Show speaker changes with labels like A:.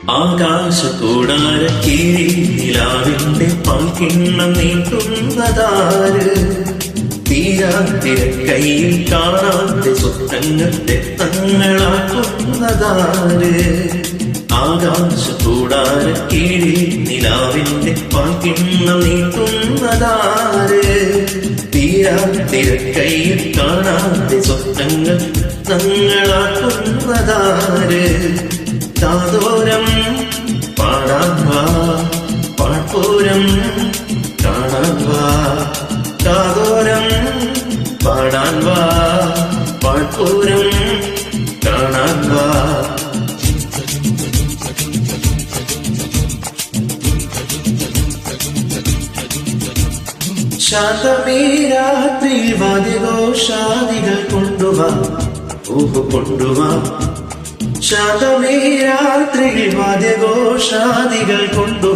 A: ആകാശക്കൂടാര കീഴിൽ നിലാവിന്റെ പാൽക്കിണ്ണം നീട്ടുന്നതാര്? തീരാത്തിരക്കൈയിൽ കാണാത്ത സ്വപ്നങ്ങൾ രക്തങ്ങളാക്കുന്നതാര്? ആകാശക്കൂടാര കീഴിൽ നിലാവിന്റെ പാൽക്കിണ്ണം നീട്ടുന്നതാര്? തീരാത്തിരക്കൈയിൽ കാണാത്ത സ്വപ്നങ്ങൾ രക്തങ്ങളാക്കുന്നതാര്? കാതോരം പാടാൻ വാ, പാഴ്പൂരം കാണാൻ വാ. കാതോരം പാടാൻ വാ, പാഴ്പൂരം കാണാൻ വാ. ശാന്തമേ രാത്രിയിൽ വാദ്യഘോഷാദികൾ കൊണ്ടുവാ, ഊഹു കൊണ്ടുവാ. ശാന്തമേ രാത്രിയിൽ വാദ്യഘോഷാദികൾ കൊണ്ടു